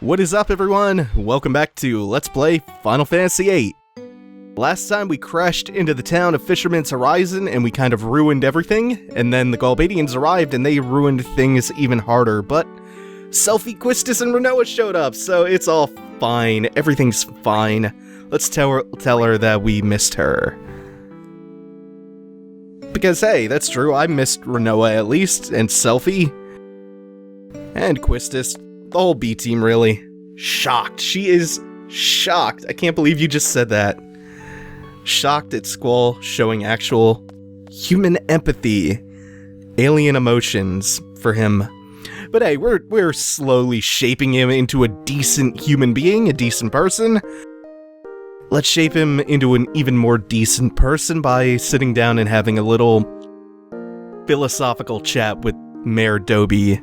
What is up, everyone? Welcome back to Let's Play Final Fantasy VIII. Last time we crashed into the town of Fisherman's Horizon and we kind of ruined everything, and then the Galbadians arrived and they ruined things even harder, but Selphie, Quistis, and Rinoa showed up, so it's all fine. Everything's fine. Let's tell her that we missed her. Because, hey, that's true, I missed Rinoa at least, and Selphie, and Quistis. The whole B team, really. Shocked. She is shocked. I can't believe you just said that. Shocked at Squall showing actual human empathy, alien emotions for him. But hey, we're slowly shaping him into a decent human being, a decent person. Let's shape him into an even more decent person by sitting down and having a little philosophical chat with Mayor Dobie.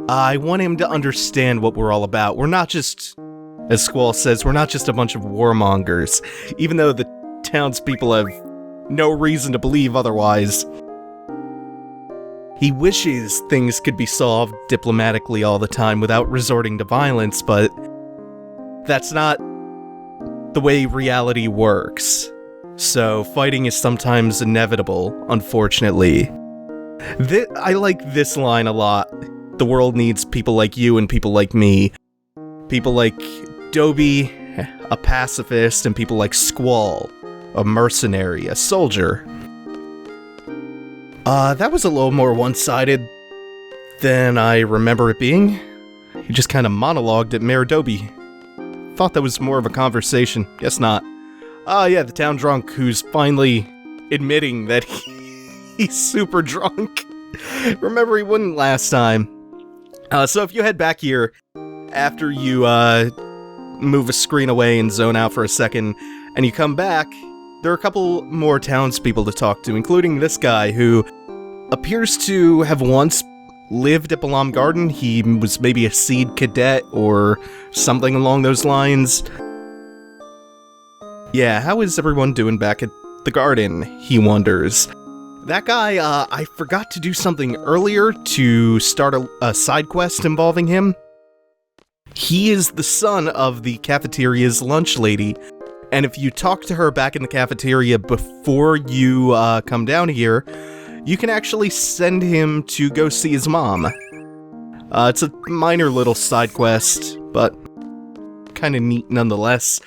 I want him to understand what we're all about. We're not just, as Squall says, we're not just a bunch of warmongers, even though the townspeople have no reason to believe otherwise. He wishes things could be solved diplomatically all the time without resorting to violence, but that's not the way reality works. So fighting is sometimes inevitable, unfortunately. I like this line a lot. The world needs people like you and people like me. People like Dobie, a pacifist, and people like Squall, a mercenary, a soldier. That was a little more one-sided than I remember it being. He just kind of monologued at Mayor Dobie. Thought that was more of a conversation. Guess not. Yeah, the town drunk who's finally admitting that he's super drunk. Remember, he wouldn't last time. So if you head back here, after you move a screen away and zone out for a second, and you come back, there are a couple more townspeople to talk to, including this guy who appears to have once lived at Balam Garden. He was maybe a seed cadet or something along those lines. Yeah, how is everyone doing back at the garden, he wonders. That guy, I forgot to do something earlier to start a side quest involving him. He is the son of the cafeteria's lunch lady, and if you talk to her back in the cafeteria before you come down here, you can actually send him to go see his mom. It's a minor little side quest, but kind of neat nonetheless.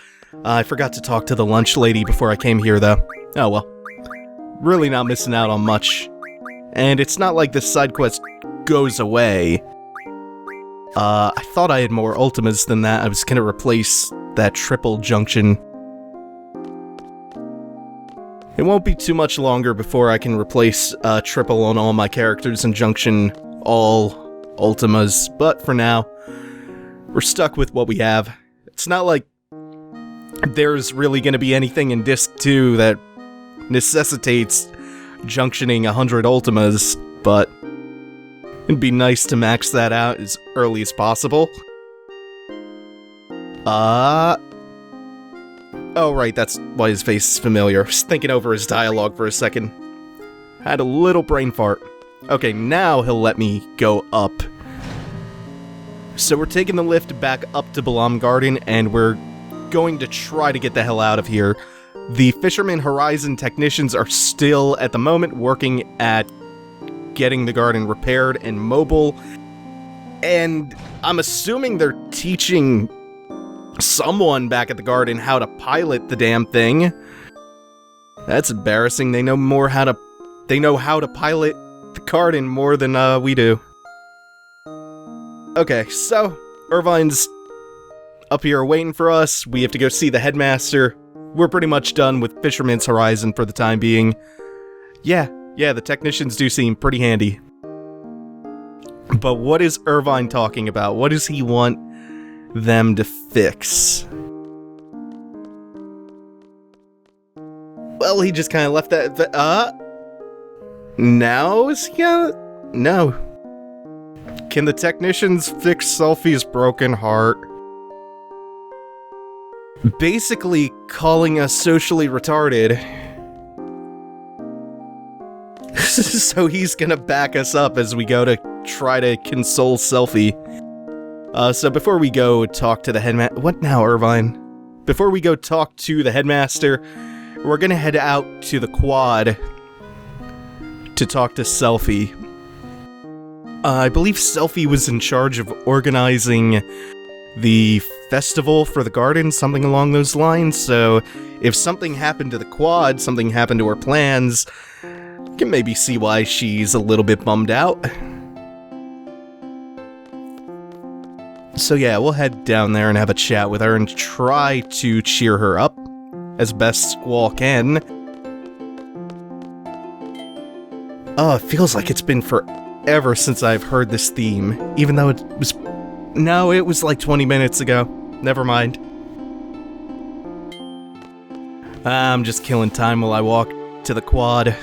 I forgot to talk to the lunch lady before I came here, though. Oh well. Really not missing out on much. And it's not like this side quest goes away. I thought I had more ultimas than that. I was gonna replace that triple junction. It won't be too much longer before I can replace triple on all my characters and junction all ultimas, but for now, we're stuck with what we have. It's not like there's really gonna be anything in Disc 2 that necessitates junctioning 100 ultimas, but it'd be nice to max that out as early as possible. Oh right, that's why his face is familiar. I was thinking over his dialogue for a second. Had a little brain fart. Okay, now he'll let me go up. So we're taking the lift back up to Balam Garden, and we're going to try to get the hell out of here. The Fisherman Horizon technicians are still, at the moment, working at getting the garden repaired and mobile, and I'm assuming they're teaching someone back at the garden how to pilot the damn thing. That's embarrassing. They know how to pilot the garden more than we do. Okay, so Irvine's up here waiting for us. We have to go see the headmaster. We're pretty much done with Fisherman's Horizon for the time being. Yeah, the technicians do seem pretty handy. But what is Irvine talking about? What does he want them to fix? Well, he just kind of left that... Now is he gonna... No. Can the technicians fix Selphie's broken heart? Basically calling us socially retarded. So he's gonna back us up as we go to try to console Selphie. So before we go talk to the headmaster... What now, Irvine? Before we go talk to the headmaster, we're gonna head out to the quad to talk to Selphie. I believe Selphie was in charge of organizing the festival for the garden, something along those lines, so if something happened to the quad, something happened to her plans, you can maybe see why she's a little bit bummed out. So yeah, we'll head down there and have a chat with her and try to cheer her up as best Squall can. Oh, it feels like it's been forever since I've heard this theme, even though it was... No, it was like 20 minutes ago. Never mind. I'm just killing time while I walk to the quad.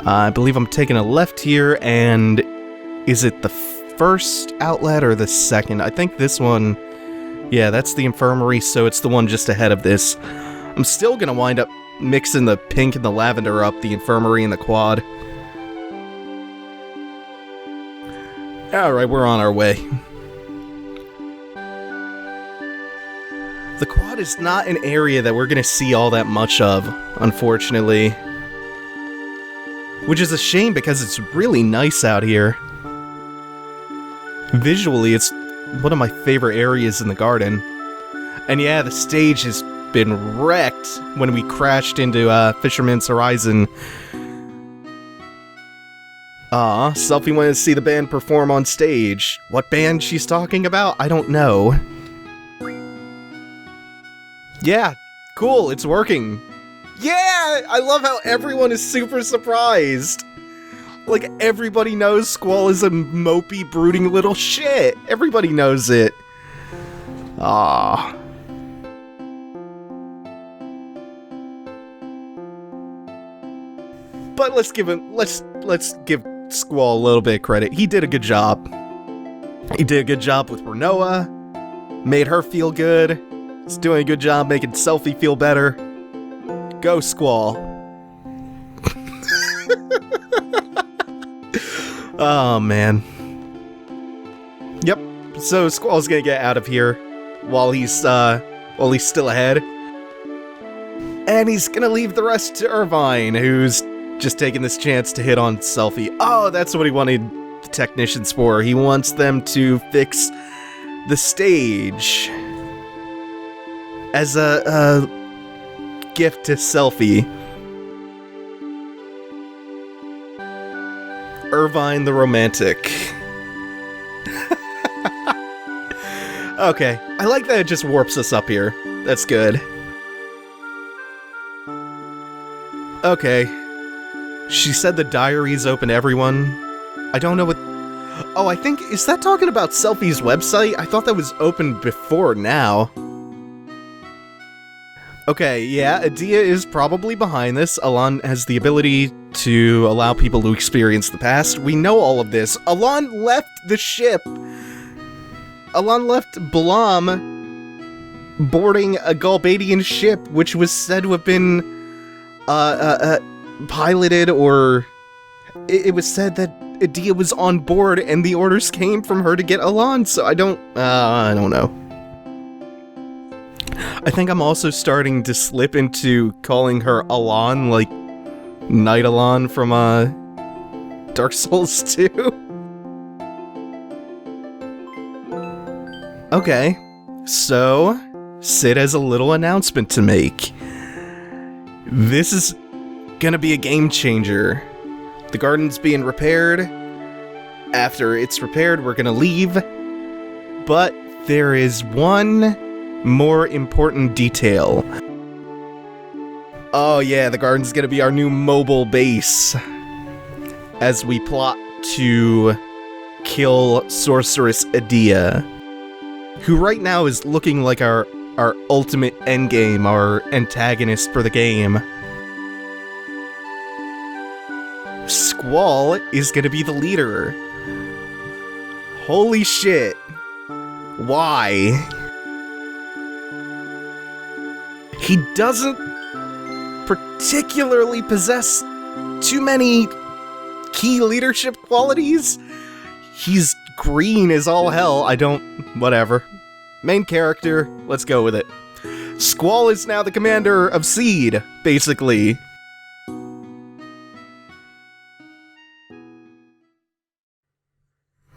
I believe I'm taking a left here, and is it the first outlet or the second? I think this one... Yeah, that's the infirmary, so it's the one just ahead of this. I'm still gonna wind up mixing the pink and the lavender up, the infirmary and the quad. Alright, we're on our way. The quad is not an area that we're gonna see all that much of, unfortunately. Which is a shame because it's really nice out here. Visually, it's one of my favorite areas in the garden. And yeah, the stage has been wrecked when we crashed into Fisherman's Horizon. Selphie wanted to see the band perform on stage. What band she's talking about? I don't know. Yeah, cool, it's working. Yeah, I love how everyone is super surprised. Like, everybody knows Squall is a mopey, brooding little shit. Everybody knows it. Ah. But let's give Squall a little bit of credit. He did a good job. He did a good job with Rinoa. Made her feel good. He's doing a good job making Selphie feel better. Go, Squall. Oh, man. Yep. So Squall's gonna get out of here while he's still ahead. And he's gonna leave the rest to Irvine, who's just taking this chance to hit on Selphie. Oh, that's what he wanted the technicians for. He wants them to fix the stage as a gift to Selphie. Irvine the Romantic. Okay, I like that it just warps us up here. That's good. Okay. She said the diary's open to everyone. I don't know what... Oh, I think... Is that talking about Selphie's website? I thought that was open before now. Okay, yeah, Adia is probably behind this. Alon has the ability to allow people to experience the past. We know all of this. Alon left the ship. Alon left Blom boarding a Galbadian ship, which was said to have been piloted, or it was said that Adia was on board and the orders came from her to get Alon, so I don't know. I think I'm also starting to slip into calling her Alon, like Night Alon from Dark Souls 2. Okay, so Sid has a little announcement to make. This is gonna be a game changer. The garden's being repaired. After it's repaired, we're gonna leave. But there is one more important detail. Oh yeah, the garden's gonna be our new mobile base as we plot to kill Sorceress Adia, who right now is looking like our ultimate endgame, our antagonist for the game. Squall is gonna be the leader. Holy shit. Why? He doesn't particularly possess too many key leadership qualities. He's green as all hell. Whatever. Main character, let's go with it. Squall is now the commander of Seed, basically.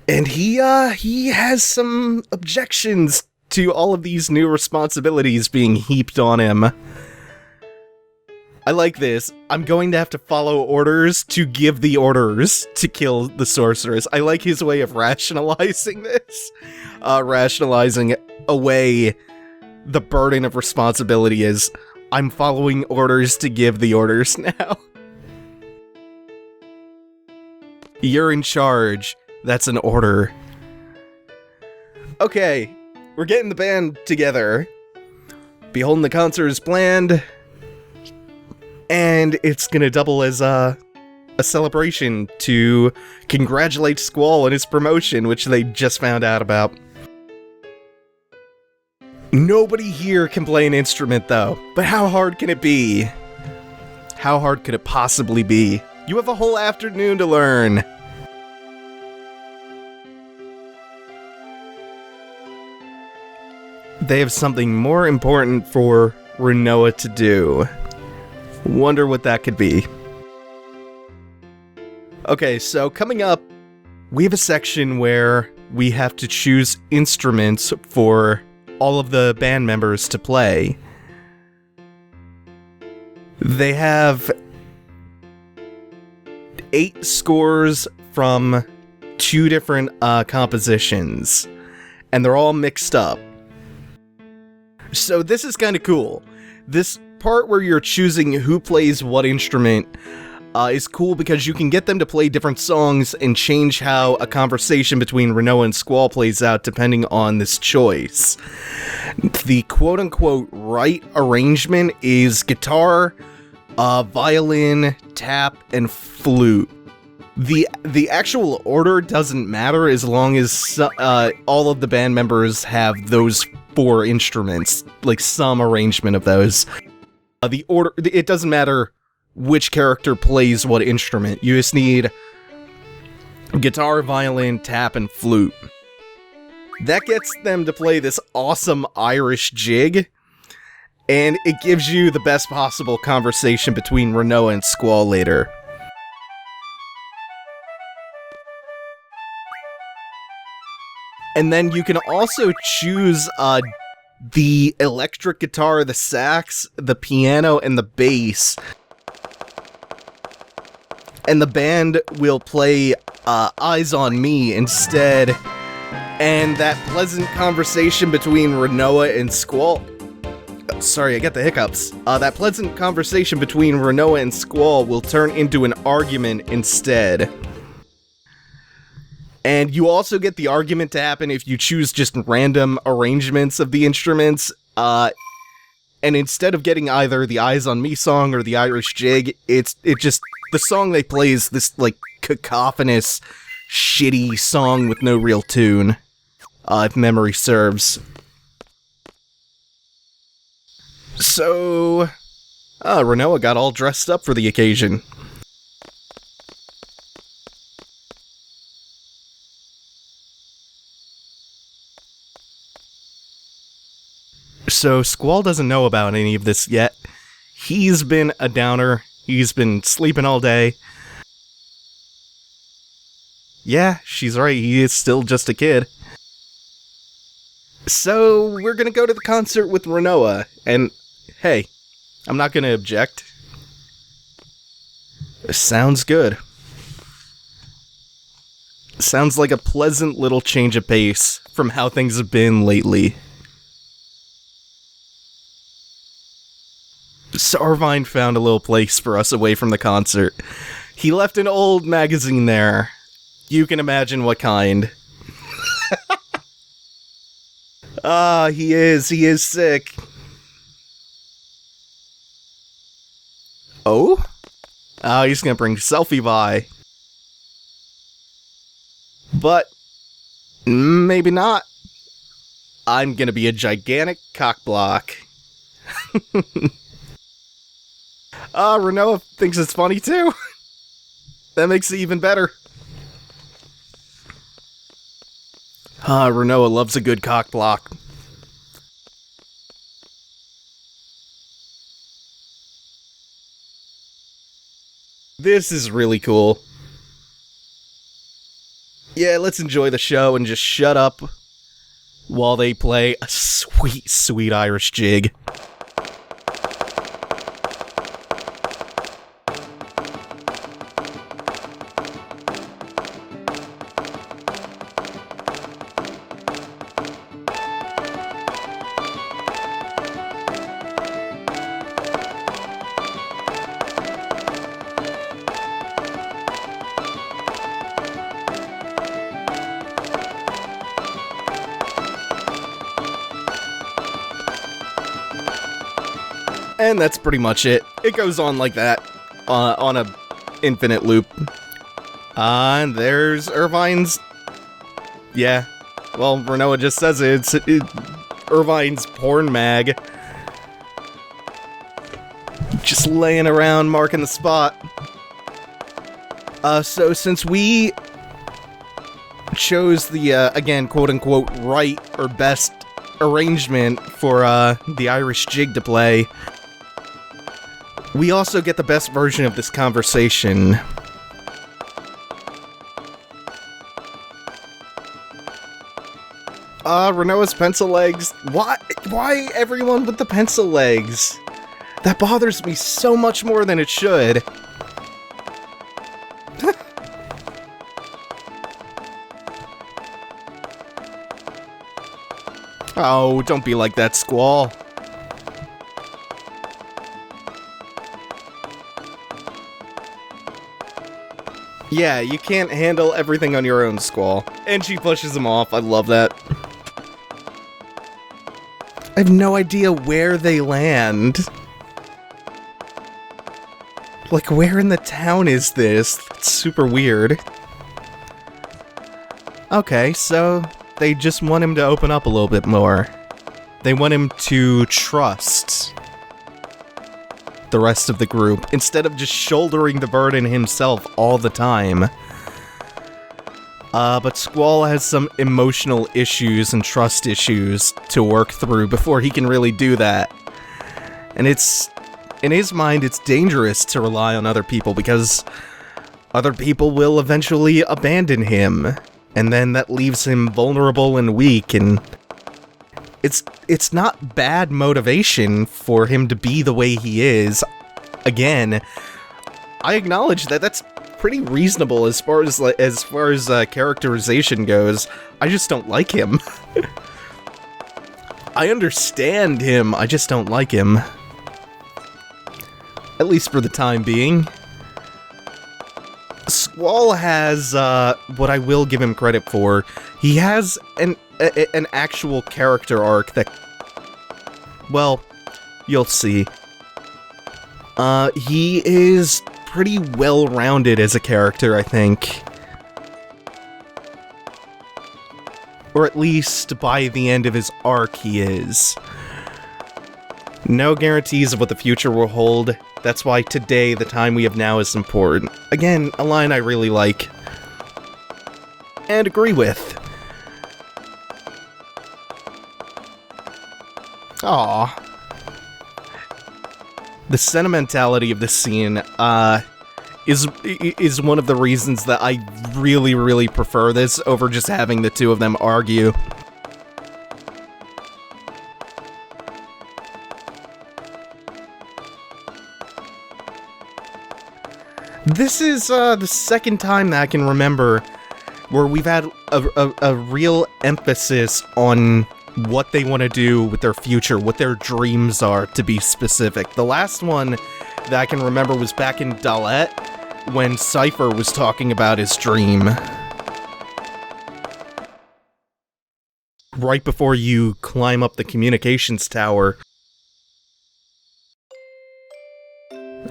And he has some objections to all of these new responsibilities being heaped on him. I like this. I'm going to have to follow orders to give the orders to kill the sorceress. I like his way of rationalizing this. Rationalizing away the burden of responsibility is, I'm following orders to give the orders now. You're in charge. That's an order. Okay, we're getting the band together. Beholden the concert is planned. And it's gonna double as a celebration to congratulate Squall on his promotion, which they just found out about. Nobody here can play an instrument, though. But how hard can it be? How hard could it possibly be? You have a whole afternoon to learn. They have something more important for Rinoa to do. Wonder what that could be. Okay, so coming up, we have a section where we have to choose instruments for all of the band members to play. They have 8 scores from 2 different compositions, and they're all mixed up. So this is kind of cool. This part where you're choosing who plays what instrument is cool because you can get them to play different songs and change how a conversation between Rinoa and Squall plays out depending on this choice. The quote-unquote right arrangement is guitar, violin, tap, and flute. The actual order doesn't matter as long as all of the band members have those 4 instruments, like some arrangement of those. The order, it doesn't matter which character plays what instrument. You just need guitar, violin, tap, and flute. That gets them to play this awesome Irish jig, and it gives you the best possible conversation between Rinoa and Squall later. And then you can also choose the electric guitar, the sax, the piano, and the bass. And the band will play Eyes on Me instead. And that pleasant conversation between Rinoa and Squall... Sorry, I got the hiccups. That pleasant conversation between Rinoa and Squall will turn into an argument instead. And you also get the argument to happen if you choose just random arrangements of the instruments. And instead of getting either the Eyes on Me song or the Irish jig, it just... The song they play is this, like, cacophonous, shitty song with no real tune. If memory serves. So... Rinoa got all dressed up for the occasion. So Squall doesn't know about any of this yet. He's been a downer. He's been sleeping all day. Yeah, she's right. He is still just a kid. So we're gonna go to the concert with Rinoa. And hey, I'm not gonna object. Sounds good. Sounds like a pleasant little change of pace from how things have been lately. Sarvine found a little place for us away from the concert. He left an old magazine there. You can imagine what kind. He is sick. Oh? He's gonna bring Selphie by. But, maybe not. I'm gonna be a gigantic cockblock. Rinoa thinks it's funny too. That makes it even better. Rinoa loves a good cock block. This is really cool. Yeah, let's enjoy the show and just shut up while they play a sweet, sweet Irish jig. And that's pretty much it. It goes on like that, on a infinite loop. And there's Irvine's... Yeah. Well, Rinoa just says it. It's Irvine's porn mag. Just laying around, marking the spot. So since we chose the, again, quote-unquote, right or best arrangement for, the Irish jig to play, we also get the best version of this conversation. Rinoa's pencil legs. Why everyone with the pencil legs? That bothers me so much more than it should. Oh, don't be like that, Squall. Yeah, you can't handle everything on your own, Squall. And she pushes him off. I love that. I have no idea where they land. Like, where in the town is this? It's super weird. Okay, so they just want him to open up a little bit more. They want him to trust the rest of the group, instead of just shouldering the burden himself all the time. But Squall has some emotional issues and trust issues to work through before he can really do that. And it's, in his mind, it's dangerous to rely on other people because other people will eventually abandon him, and then that leaves him vulnerable and weak, and it's not bad motivation for him to be the way he is. Again, I acknowledge that that's pretty reasonable as far as characterization goes. I just don't like him. I understand him, I just don't like him. At least for the time being. Squall has, what I will give him credit for, he has an actual character arc that, well, you'll see. He is pretty well-rounded as a character, I think. Or at least by the end of his arc, he is. No guarantees of what the future will hold. That's why today, the time we have now, is important. Again, a line I really like. And agree with. Aww. The sentimentality of this scene, is one of the reasons that I really, really prefer this over just having the two of them argue. This is, the second time that I can remember where we've had a real emphasis on what they want to do with their future, what their dreams are, to be specific. The last one that I can remember was back in Dalet, when Cypher was talking about his dream. Right before you climb up the communications tower.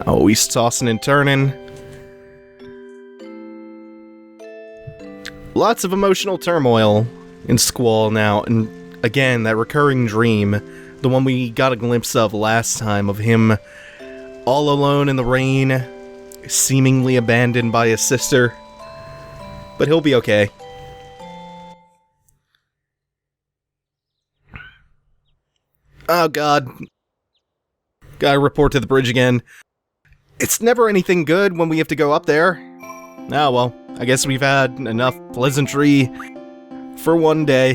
Oh, he's tossing and turning. Lots of emotional turmoil in Squall now, and again, that recurring dream, the one we got a glimpse of last time, of him all alone in the rain, seemingly abandoned by his sister. But he'll be okay. Oh god. Gotta report to the bridge again. It's never anything good when we have to go up there. Ah, well, I guess we've had enough pleasantry for one day.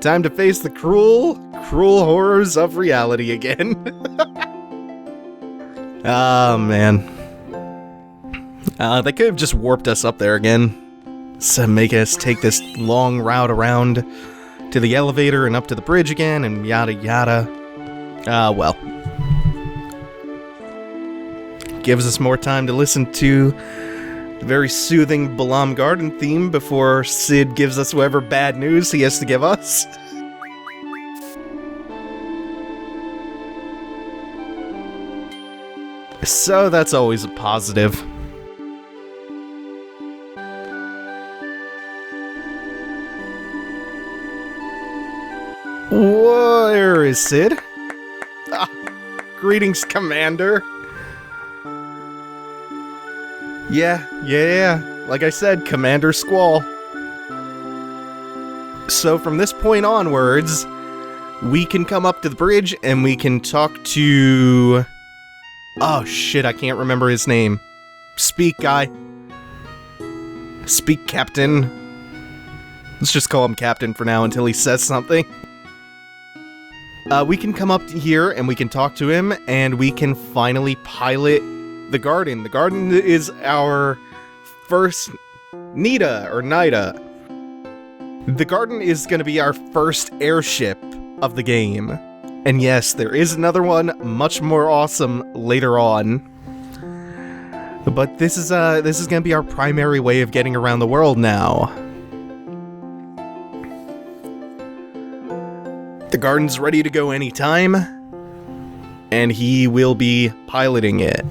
Time to face the cruel horrors of reality again. Oh, man. They could have just warped us up there again. So make us take this long route around to the elevator and up to the bridge again and yada yada. Well. Gives us more time to listen to the very soothing Balam Garden theme before Sid gives us whatever bad news he has to give us. So that's always a positive. Where is Sid? Ah, greetings, Commander. Yeah. Like I said, Commander Squall. So from this point onwards, we can come up to the bridge and we can talk to... Oh shit, I can't remember his name. Speak, guy. Speak, Captain. Let's just call him Captain for now until he says something. We can come up here and we can talk to him and we can finally pilot the garden. The garden is our first Nida. The garden is going to be our first airship of the game. And yes, there is another one much more awesome later on. But this is going to be our primary way of getting around the world now. The garden's ready to go anytime, and he will be piloting it.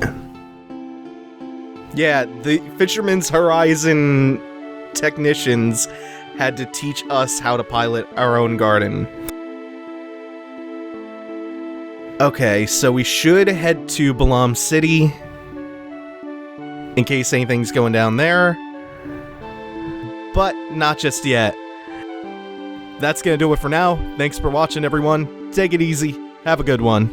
Yeah, the Fisherman's Horizon technicians had to teach us how to pilot our own garden. Okay, so we should head to Balam City, in case anything's going down there, but not just yet. That's gonna do it for now. Thanks for watching, everyone. Take it easy. Have a good one.